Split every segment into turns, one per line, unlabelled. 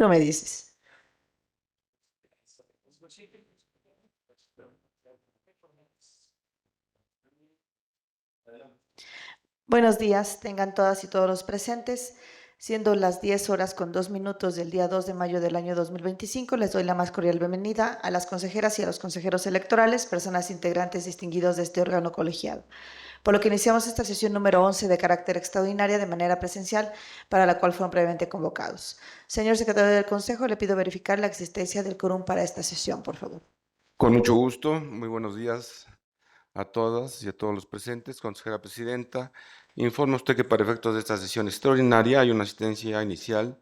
Tú me dices. Buenos días, tengan todas y todos los presentes. Siendo las 10 horas con 2 minutos del día 2 de mayo del año 2025, les doy la más cordial bienvenida a las consejeras y a los consejeros electorales, personas integrantes distinguidos de este órgano colegiado. Por lo que iniciamos esta sesión número 11 de carácter extraordinaria de manera presencial, para la cual fueron previamente convocados. Señor secretario del Consejo, le pido verificar la existencia del quórum para esta sesión, por favor.
Con mucho gusto, muy buenos días a todas y a todos los presentes. Consejera Presidenta, informa usted que para efectos de esta sesión extraordinaria hay una asistencia inicial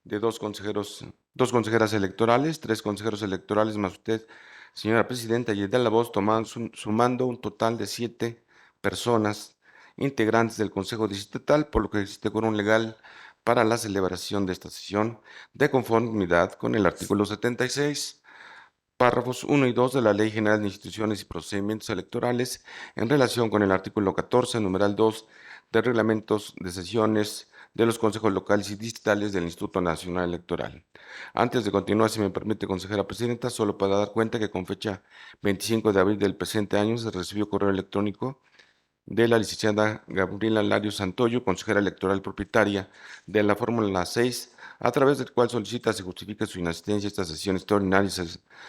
de dos consejeras electorales, 3 consejeros electorales más usted, señora Presidenta, y el de la voz, sumando un total de 7 personas integrantes del Consejo Distrital, por lo que existe quórum legal para la celebración de esta sesión, de conformidad con el artículo 76. Párrafos 1 y 2 de la Ley General de Instituciones y Procedimientos Electorales en relación con el artículo 14, numeral 2 de reglamentos de sesiones de los consejos locales y distritales del Instituto Nacional Electoral. Antes de continuar, si me permite, consejera presidenta, solo para dar cuenta que con fecha 25 de abril del presente año se recibió correo electrónico de la licenciada Gabriela Lario Santoyo, consejera electoral propietaria de la Fórmula 6, a través del cual solicita se justifique su inasistencia a esta sesión extraordinaria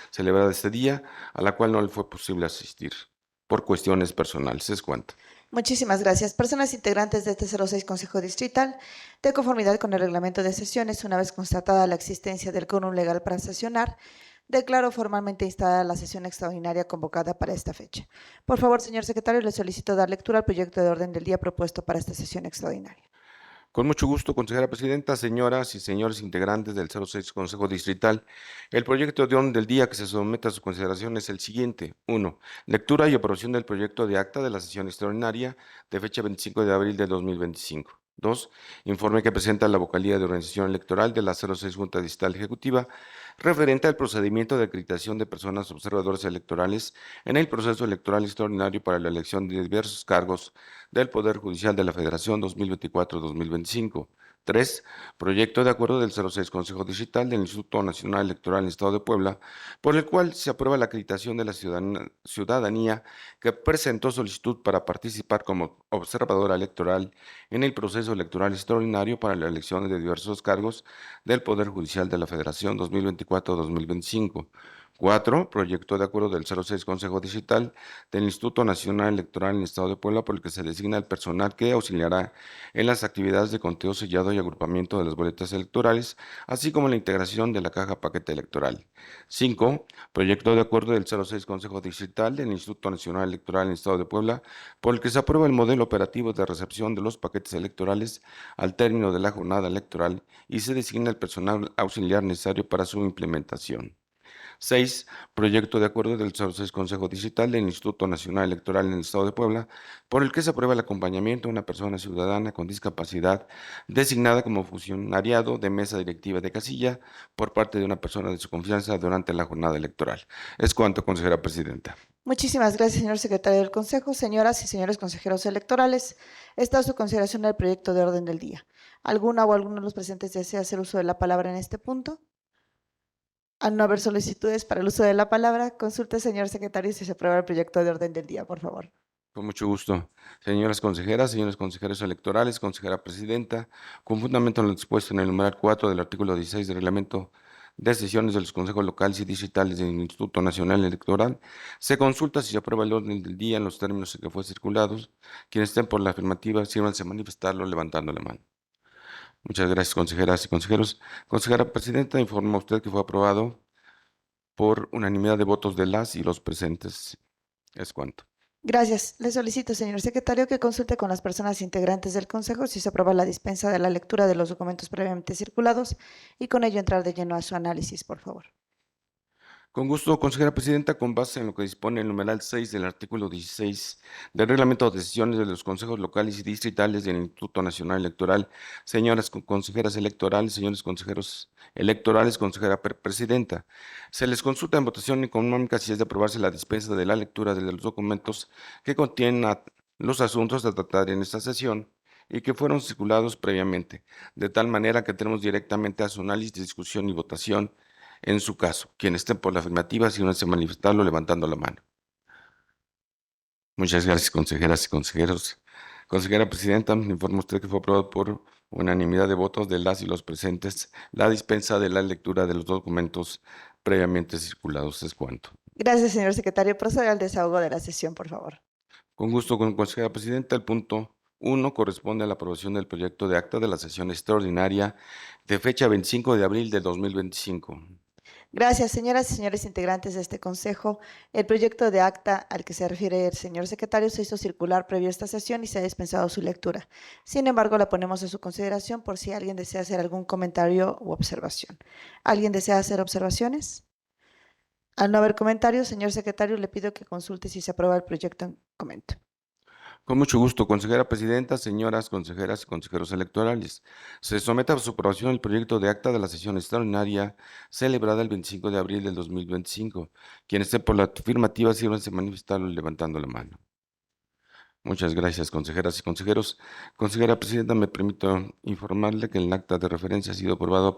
celebrada este día, a la cual no le fue posible asistir por cuestiones personales. Es cuanto.
Muchísimas gracias. Personas integrantes de este 06 Consejo Distrital, de conformidad con el reglamento de sesiones, una vez constatada la existencia del quórum legal para sesionar, declaro formalmente instalada la sesión extraordinaria convocada para esta fecha. Por favor, señor secretario, le solicito dar lectura al proyecto de orden del día propuesto para esta sesión extraordinaria.
Con mucho gusto, consejera presidenta, señoras y señores integrantes del 06 Consejo Distrital, el proyecto de orden del día que se somete a su consideración es el siguiente. 1. Lectura y aprobación del proyecto de acta de la sesión extraordinaria de fecha 25 de abril de 2025. 2. Informe que presenta la vocalía de organización electoral de la 06 Junta Distrital Ejecutiva referente al procedimiento de acreditación de personas observadoras electorales en el proceso electoral extraordinario para la elección de diversos cargos del Poder Judicial de la Federación 2024-2025. 3. Proyecto de acuerdo del 06 Consejo Distrital del Instituto Nacional Electoral en el Estado de Puebla, por el cual se aprueba la acreditación de la ciudadanía que presentó solicitud para participar como observadora electoral en el proceso electoral extraordinario para la elección de diversos cargos del Poder Judicial de la Federación 2024-2025. 4. Proyecto de acuerdo del 06 Consejo Distrital del Instituto Nacional Electoral en el Estado de Puebla, por el que se designa el personal que auxiliará en las actividades de conteo sellado y agrupamiento de las boletas electorales, así como la integración de la caja paquete electoral. 5. Proyecto de acuerdo del 06 Consejo Distrital del Instituto Nacional Electoral en el Estado de Puebla, por el que se aprueba el modelo operativo de recepción de los paquetes electorales al término de la jornada electoral y se designa el personal auxiliar necesario para su implementación. 6. Proyecto de acuerdo del 06 Consejo Distrital del Instituto Nacional Electoral en el Estado de Puebla, por el que se aprueba el acompañamiento de una persona ciudadana con discapacidad designada como funcionariado de mesa directiva de casilla por parte de una persona de su confianza durante la jornada electoral. Es cuanto, consejera presidenta.
Muchísimas gracias, señor secretario del Consejo. Señoras y señores consejeros electorales, está a su consideración el proyecto de orden del día. ¿Alguna o alguno de los presentes desea hacer uso de la palabra en este punto? Al no haber solicitudes para el uso de la palabra, consulte, señor secretario, si se aprueba el proyecto de orden del día, por favor.
Con mucho gusto. Señoras consejeras, señores consejeros electorales, consejera presidenta, con fundamento en lo dispuesto en el numeral 4 del artículo 16 del reglamento de sesiones de los consejos locales y distritales del Instituto Nacional Electoral, se consulta si se aprueba el orden del día en los términos en que fue circulados. Quienes estén por la afirmativa, sírvanse a manifestarlo levantando la mano. Muchas gracias, consejeras y consejeros. Consejera presidenta, informa usted que fue aprobado por unanimidad de votos de las y los presentes. Es cuanto.
Gracias. Le solicito, señor secretario, que consulte con las personas integrantes del Consejo si se aprueba la dispensa de la lectura de los documentos previamente circulados y con ello entrar de lleno a su análisis, por favor.
Con gusto, consejera presidenta, con base en lo que dispone el numeral 6 del artículo 16 del reglamento de sesiones de los consejos locales y distritales del Instituto Nacional Electoral, señoras consejeras electorales, señores consejeros electorales, consejera presidenta, se les consulta en votación económica si es de aprobarse la dispensa de la lectura de los documentos que contienen los asuntos a tratar en esta sesión, y que fueron circulados previamente, de tal manera que tenemos directamente a su análisis, discusión y votación en su caso. Quien esté por la afirmativa, si no se manifestarlo levantando la mano. Muchas gracias, consejeras y consejeros. Consejera presidenta, me informa usted que fue aprobado por unanimidad de votos de las y los presentes la dispensa de la lectura de los documentos previamente circulados. Es cuanto.
Gracias, señor secretario. Procede al desahogo de la sesión, por favor.
Con gusto, consejera presidenta. El punto 1 corresponde a la aprobación del proyecto de acta de la sesión extraordinaria de fecha 25 de abril de 2025.
Gracias, señoras y señores integrantes de este consejo. El proyecto de acta al que se refiere el señor secretario se hizo circular previo a esta sesión y se ha dispensado su lectura. Sin embargo, la ponemos a su consideración por si alguien desea hacer algún comentario u observación. ¿Alguien desea hacer observaciones? Al no haber comentarios, señor secretario, le pido que consulte si se aprueba el proyecto en comento.
Con mucho gusto, consejera presidenta, señoras consejeras y consejeros electorales. Se somete a su aprobación el proyecto de acta de la sesión extraordinaria celebrada el 25 de abril del 2025. Quien esté por la afirmativa, sírvanse manifestarlo levantando la mano. Muchas gracias, consejeras y consejeros. Consejera presidenta, me permito informarle que el acta de referencia ha sido aprobado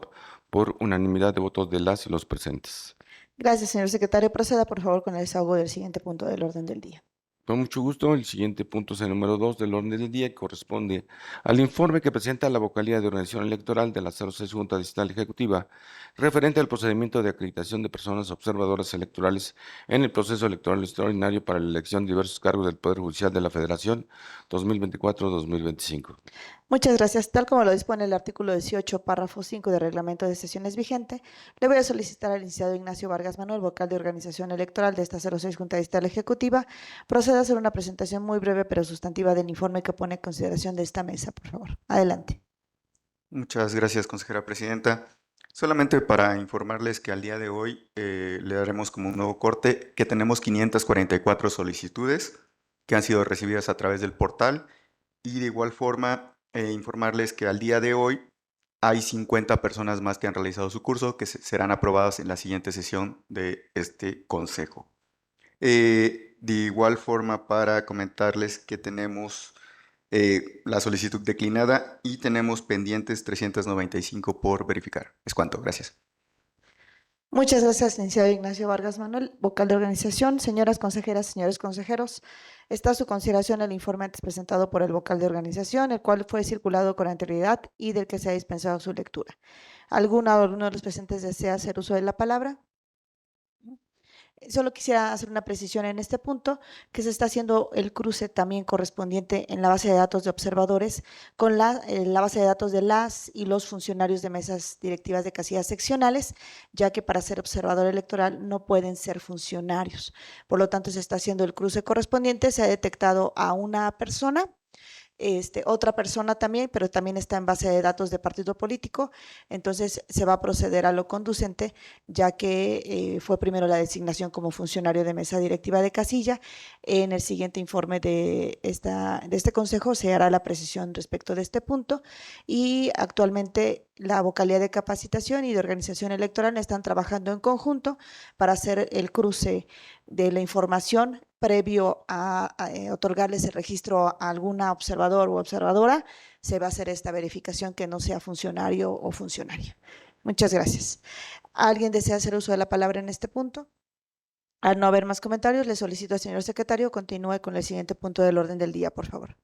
por unanimidad de votos de las y los presentes.
Gracias, señor secretario. Proceda, por favor, con el desahogo del siguiente punto del orden del día.
Con mucho gusto, el siguiente punto es el número 2 del orden del día y corresponde al informe que presenta la vocalía de organización electoral de la 06 Junta Distrital Ejecutiva referente al procedimiento de acreditación de personas observadoras electorales en el proceso electoral extraordinario para la elección de diversos cargos del Poder Judicial de la Federación 2024-2025.
Muchas gracias. Tal como lo dispone el artículo 18, párrafo 5 del reglamento de sesiones vigente, le voy a solicitar al licenciado Ignacio Vargas Manuel, vocal de organización electoral de esta 06 Junta Distrital Ejecutiva, proceda a hacer una presentación muy breve pero sustantiva del informe que pone en consideración de esta mesa, por favor. Adelante.
Muchas gracias, consejera presidenta. Solamente para informarles que al día de hoy le daremos como un nuevo corte que tenemos 544 solicitudes que han sido recibidas a través del portal y de igual forma informarles que al día de hoy hay 50 personas más que han realizado su curso que serán aprobadas en la siguiente sesión de este consejo. De igual forma para comentarles que tenemos la solicitud declinada y tenemos pendientes 395 por verificar. Es cuanto, gracias.
Muchas gracias, licenciado Ignacio Vargas Manuel, vocal de organización. Señoras consejeras, señores consejeros, está a su consideración el informe antes presentado por el vocal de organización, el cual fue circulado con anterioridad y del que se ha dispensado su lectura. ¿Alguna o alguno de los presentes desea hacer uso de la palabra? Solo quisiera hacer una precisión en este punto, que se está haciendo el cruce también correspondiente en la base de datos de observadores con la base de datos de las y los funcionarios de mesas directivas de casillas seccionales, ya que para ser observador electoral no pueden ser funcionarios. Por lo tanto, se está haciendo el cruce correspondiente, se ha detectado a una persona, otra persona también, pero también está en base de datos de partido político, entonces se va a proceder a lo conducente, ya que fue primero la designación como funcionario de mesa directiva de casilla. En el siguiente informe de este consejo se hará la precisión respecto de este punto y actualmente la vocalía de capacitación y de organización electoral están trabajando en conjunto para hacer el cruce de la información previo a otorgarles el registro a alguna observador o observadora. Se va a hacer esta verificación que no sea funcionario o funcionaria. Muchas gracias. ¿Alguien desea hacer uso de la palabra en este punto? Al no haber más comentarios, le solicito al señor secretario continúe con el siguiente punto del orden del día, por favor.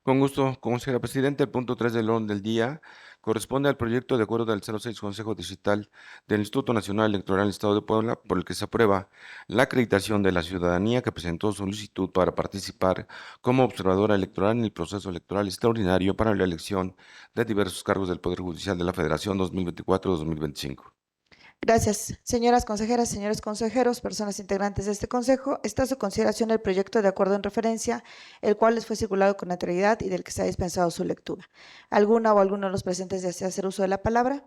Con gusto, consejera presidenta, el punto 3 del orden del día corresponde al proyecto de acuerdo del 06 Consejo Distrital del Instituto Nacional Electoral del Estado de Puebla, por el que se aprueba la acreditación de la ciudadanía que presentó solicitud para participar como observadora electoral en el proceso electoral extraordinario para la elección de diversos cargos del Poder Judicial de la Federación 2024-2025.
Gracias. Señoras consejeras, señores consejeros, personas integrantes de este consejo, está a su consideración el proyecto de acuerdo en referencia, el cual les fue circulado con anterioridad y del que se ha dispensado su lectura. ¿Alguna o alguno de los presentes desea hacer uso de la palabra?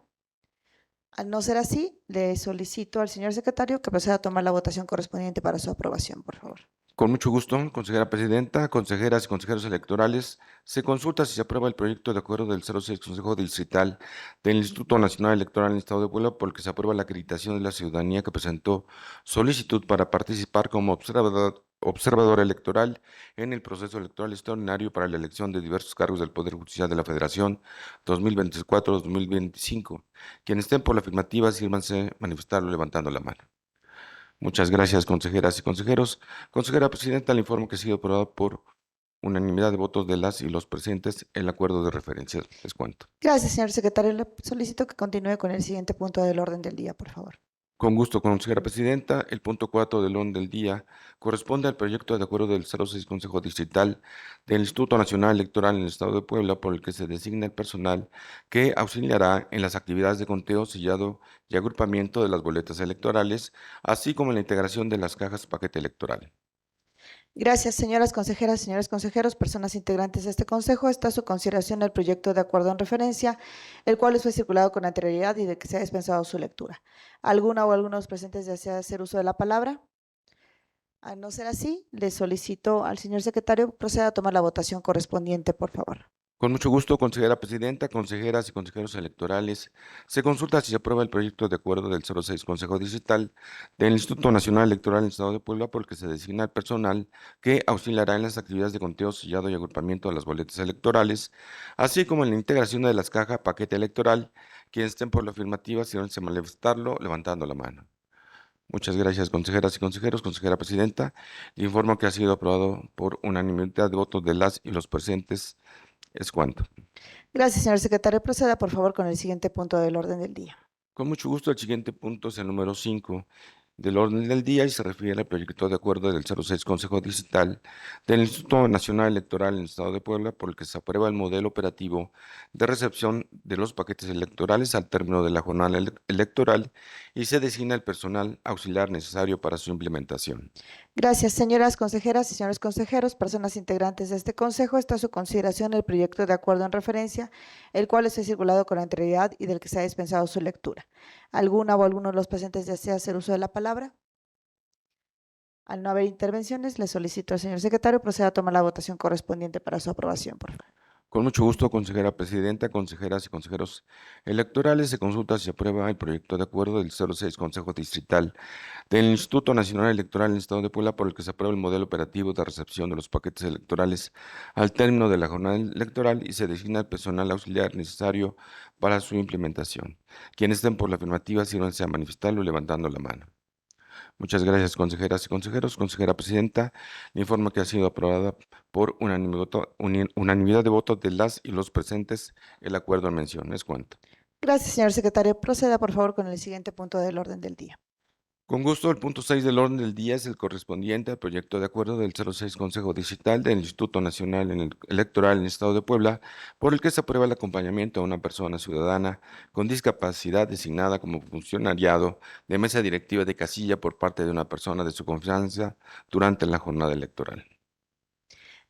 Al no ser así, le solicito al señor secretario que proceda a tomar la votación correspondiente para su aprobación, por favor.
Con mucho gusto, consejera presidenta, consejeras y consejeros electorales. Se consulta si se aprueba el proyecto de acuerdo del 06 Consejo Distrital del Instituto Nacional Electoral en el Estado de Puebla, por el que se aprueba la acreditación de la ciudadanía que presentó solicitud para participar como observador electoral en el proceso electoral extraordinario para la elección de diversos cargos del Poder Judicial de la Federación 2024-2025. Quienes estén por la afirmativa, sírvanse manifestarlo levantando la mano. Muchas gracias, consejeras y consejeros. Consejera presidenta, le informo que ha sido aprobado por unanimidad de votos de las y los presentes el acuerdo de referencia. Les cuento.
Gracias, señor secretario. Le solicito que continúe con el siguiente punto del orden del día, por favor.
Con gusto, consejera presidenta. El punto 4 del orden del día corresponde al proyecto de acuerdo del 06 Consejo Distrital del Instituto Nacional Electoral en el Estado de Puebla, por el que se designa el personal que auxiliará en las actividades de conteo, sellado y agrupamiento de las boletas electorales, así como en la integración de las cajas paquete electoral.
Gracias, señoras consejeras, señores consejeros, personas integrantes de este consejo. Está a su consideración el proyecto de acuerdo en referencia, el cual les fue circulado con anterioridad y de que se ha dispensado su lectura. ¿Alguna o alguno de los presentes desea hacer uso de la palabra? Al no ser así, le solicito al señor secretario proceda a tomar la votación correspondiente, por favor.
Con mucho gusto, consejera presidenta, consejeras y consejeros electorales. Se consulta si se aprueba el proyecto de acuerdo del 06 Consejo Distrital del Instituto Nacional Electoral en el Estado de Puebla, por el que se designa el personal que auxiliará en las actividades de conteo, sellado y agrupamiento de las boletas electorales, así como en la integración de las cajas paquete electoral. Quienes estén por la afirmativa, si no se manifestarlo, levantando la mano. Muchas gracias, consejeras y consejeros. Consejera presidenta, le informo que ha sido aprobado por unanimidad de votos de las y los presentes. Es cuanto.
Gracias, señor secretario. Proceda, por favor, con el siguiente punto del orden del día.
Con mucho gusto, el siguiente punto es el número 5 del orden del día y se refiere al proyecto de acuerdo del 06 Consejo Distrital del Instituto Nacional Electoral en el Estado de Puebla, por el que se aprueba el modelo operativo de recepción de los paquetes electorales al término de la jornada electoral y se designa el personal auxiliar necesario para su implementación.
Gracias, señoras consejeras y señores consejeros, personas integrantes de este consejo. Está a su consideración el proyecto de acuerdo en referencia, el cual está circulado con anterioridad y del que se ha dispensado su lectura. ¿Alguna o alguno de los presentes desea hacer uso de la palabra? Al no haber intervenciones, le solicito al señor secretario proceda a tomar la votación correspondiente para su aprobación, por favor.
Con mucho gusto, consejera presidenta, consejeras y consejeros electorales, se consulta si se aprueba el proyecto de acuerdo del 06 Consejo Distrital del Instituto Nacional Electoral en el Estado de Puebla, por el que se aprueba el modelo operativo de recepción de los paquetes electorales al término de la jornada electoral y se designa el personal auxiliar necesario para su implementación. Quienes estén por la afirmativa, sírvanse a manifestarlo levantando la mano. Muchas gracias, consejeras y consejeros. Consejera presidenta, le informo que ha sido aprobada por unanimidad de votos de las y los presentes el acuerdo en mención. Es cuanto.
Gracias, señor secretario. Proceda, por favor, con el siguiente punto del orden del día.
Con gusto, el punto 6 del orden del día es el correspondiente al proyecto de acuerdo del 06 Consejo Distrital del Instituto Nacional Electoral en el Estado de Puebla, por el que se aprueba el acompañamiento a una persona ciudadana con discapacidad designada como funcionariado de mesa directiva de casilla por parte de una persona de su confianza durante la jornada electoral.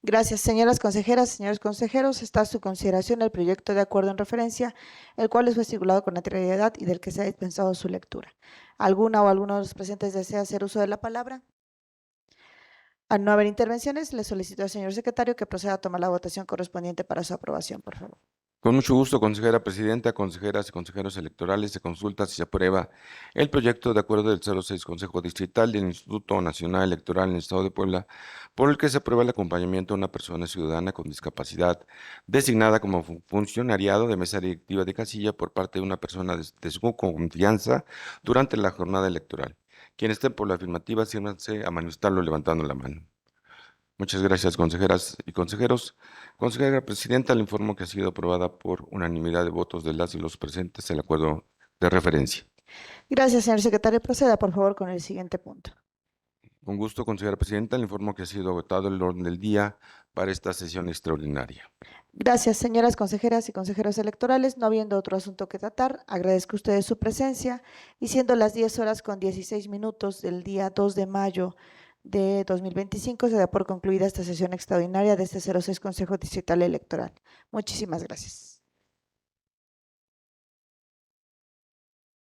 Gracias, señoras consejeras, señores consejeros. Está a su consideración el proyecto de acuerdo en referencia, el cual les fue circulado con anterioridad y del que se ha dispensado su lectura. ¿Alguna o alguno de los presentes desea hacer uso de la palabra? Al no haber intervenciones, le solicito al señor secretario que proceda a tomar la votación correspondiente para su aprobación, por favor.
Con mucho gusto, consejera presidenta, consejeras y consejeros electorales, se consulta si se aprueba el proyecto de acuerdo del 06 Consejo Distrital del Instituto Nacional Electoral en el Estado de Puebla, por el que se aprueba el acompañamiento a una persona ciudadana con discapacidad designada como funcionariado de mesa directiva de casilla por parte de una persona de su confianza durante la jornada electoral. Quienes estén por la afirmativa, sírvanse a manifestarlo levantando la mano. Muchas gracias, consejeras y consejeros. Consejera presidenta, le informo que ha sido aprobada por unanimidad de votos de las y los presentes el acuerdo de referencia.
Gracias, señor secretario. Proceda, por favor, con el siguiente punto.
Con gusto, consejera presidenta, le informo que ha sido agotado el orden del día para esta sesión extraordinaria.
Gracias, señoras consejeras y consejeros electorales. No habiendo otro asunto que tratar, agradezco a ustedes su presencia y siendo las 10:16 del día 2 de mayo de 2025, se da por concluida esta sesión extraordinaria de este 06 Consejo Distrital Electoral. Muchísimas gracias.